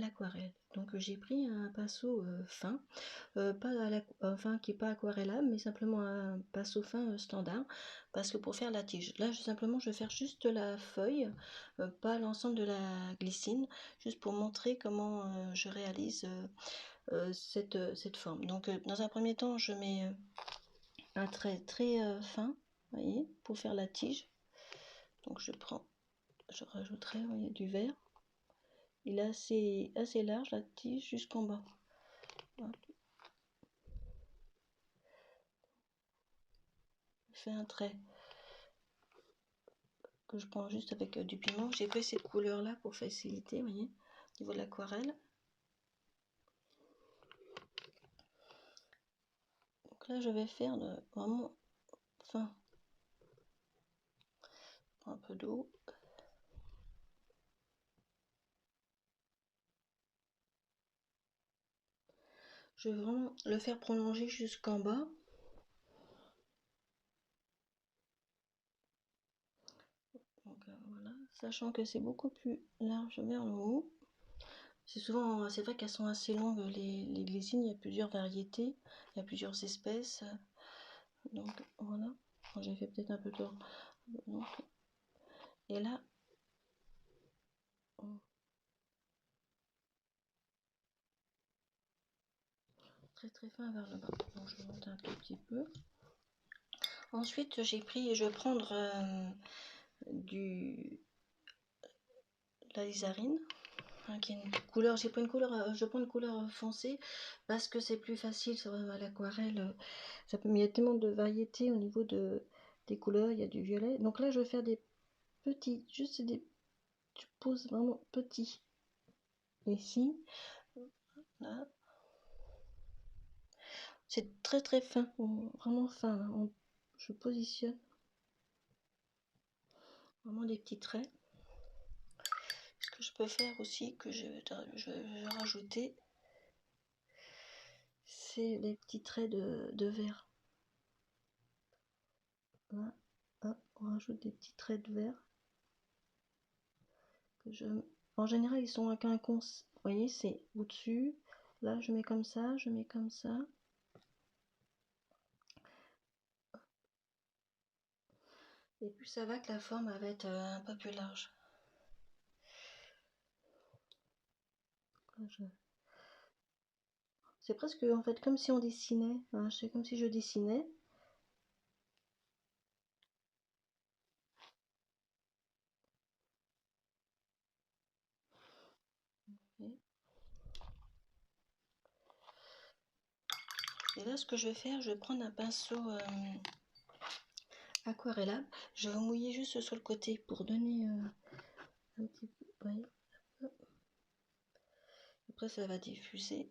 l'aquarelle. Donc j'ai pris un pinceau fin, pas enfin qui est pas aquarellable, mais simplement un pinceau fin standard, parce que pour faire la tige, là simplement je vais faire juste la feuille, pas l'ensemble de la glycine, juste pour montrer comment je réalise cette forme. Donc dans un premier temps, je mets un trait très fin, vous voyez, pour faire la tige. Donc je rajouterai, vous voyez, du vert. Il est assez large, la tige, jusqu'en bas. Hop. Je fais un trait que je prends juste avec du piment. J'ai pris cette couleur là pour faciliter, vous voyez, au niveau de l'aquarelle. Donc là je vais faire vraiment fin. Un peu d'eau. Je vais vraiment le faire prolonger jusqu'en bas. Donc voilà, sachant que c'est beaucoup plus large vers le haut. C'est vrai qu'elles sont assez longues, les glycines, il y a plusieurs variétés, il y a plusieurs espèces. Donc voilà, j'ai fait peut-être un peu tort. Donc, et là, très très fin vers le bas. Donc je monte un tout petit peu. Ensuite, je vais prendre de la lizarine, hein, qui est une couleur. Je prends une couleur foncée parce que c'est plus facile sur l'aquarelle. Il y a tellement de variétés au niveau des couleurs. Il y a du violet. Donc là, je vais faire des petits, juste des, je pose vraiment petits ici, là. C'est très très fin, vraiment fin. Là. Je positionne vraiment des petits traits. Ce que je peux faire aussi, que je vais rajouter, c'est les petits traits de vert. Là, hop, on rajoute des petits traits de vert. En général, ils sont avec un vous voyez, c'est au-dessus. Là, je mets comme ça, je mets comme ça. Et plus ça va que la forme va être un peu plus large. C'est presque en fait comme si on dessinait. Hein, c'est comme si je dessinais. Et là, ce que je vais faire, je vais prendre un pinceau aquarellable. Je vais mouiller juste sur le côté pour donner un petit peu. Voyez. Après, ça va diffuser.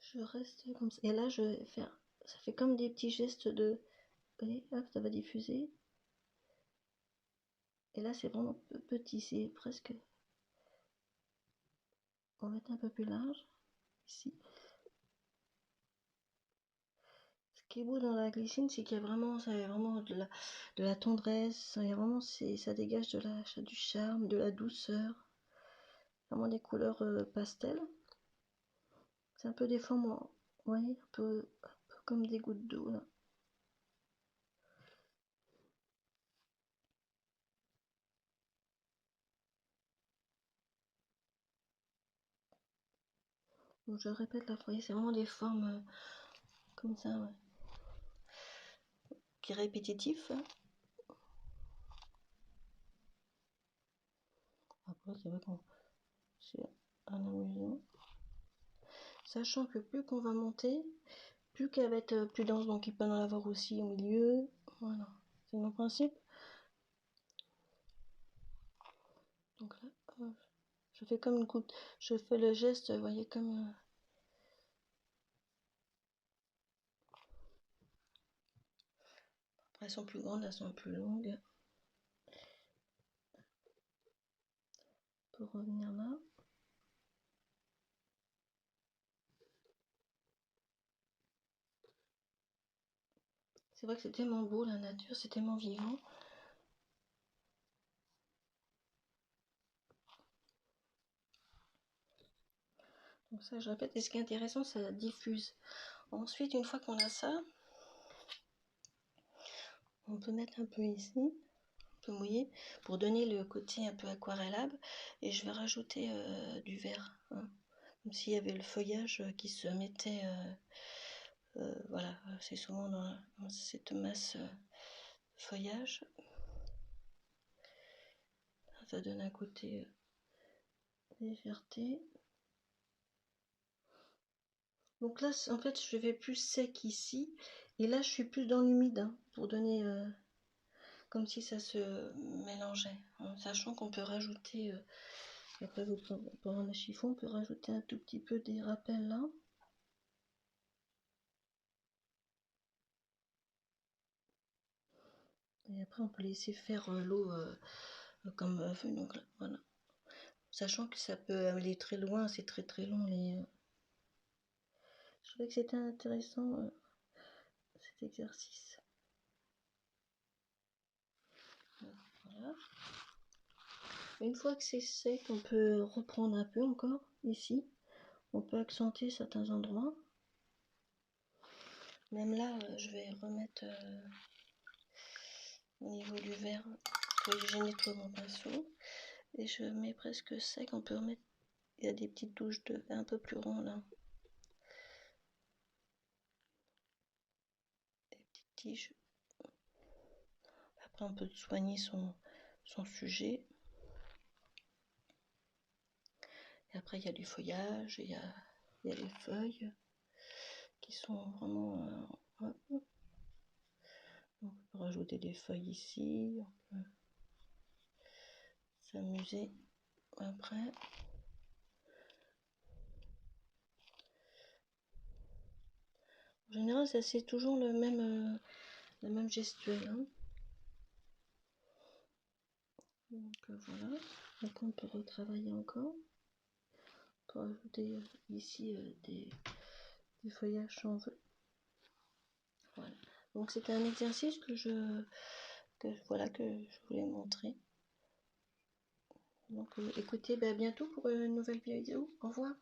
Je reste comme ça. Et là, je vais faire. Ça fait comme des petits gestes de. Vous voyez, hop, ça va diffuser. Et là, c'est vraiment petit. C'est presque. On va mettre un peu plus large. Ici. Ce qui est beau dans la glycine, c'est qu'il y a vraiment, de la tendresse. Il y a vraiment, ça dégage du charme, de la douceur. Vraiment des couleurs pastel. C'est un peu des formes, vous voyez, un peu comme des gouttes d'eau là. Donc je répète là, vous voyez, c'est vraiment des formes comme ça, ouais. Qui est répétitif. Hein. Après, c'est vrai que c'est un amusement. Sachant que plus qu'on va monter, plus qu'elle va être plus dense, donc il peut en avoir aussi au milieu. Voilà, c'est mon principe. Donc là, je fais comme une coupe. Je fais le geste, vous voyez, comme. Après, elles sont plus grandes, elles sont plus longues. Pour revenir là. C'est vrai que c'est tellement beau la nature, c'est tellement vivant. Donc ça, je répète, et ce qui est intéressant, ça diffuse. Ensuite, une fois qu'on a ça, on peut mettre un peu ici, un peu mouillé, pour donner le côté un peu aquarellable. Et je vais rajouter du vert, hein, comme s'il y avait le feuillage qui se mettait, voilà, c'est souvent dans cette masse feuillage. Ça donne un côté légèreté. Donc là, en fait, je vais plus sec ici, et là, je suis plus dans l'humide, hein, pour donner comme si ça se mélangeait, hein, sachant qu'on peut rajouter, après vous prendre un chiffon, on peut rajouter un tout petit peu des rappels là. Et après, on peut laisser faire l'eau comme veut, donc là, voilà. Sachant que ça peut aller très loin, c'est très très long les. Je trouvais que c'était intéressant cet exercice. Voilà. Une fois que c'est sec, on peut reprendre un peu encore ici. On peut accentuer certains endroits. Même là, je vais remettre au niveau du verre. J'ai nettoyé mon pinceau et je mets presque sec. On peut remettre. Il y a des petites touches de un peu plus rond là. Des petites tiges. Après, on peut soigner son sujet. Et après, il y a du feuillage, il y a les feuilles qui sont vraiment. On peut rajouter des feuilles ici. On peut s'amuser après. En général, c'est toujours la même gestuelle. Hein. Donc voilà. Donc on peut retravailler encore. On peut ajouter ici des feuillages si on veut. Voilà. Donc c'était un exercice voilà, que je voulais montrer. Donc écoutez, à bientôt pour une nouvelle vidéo. Au revoir.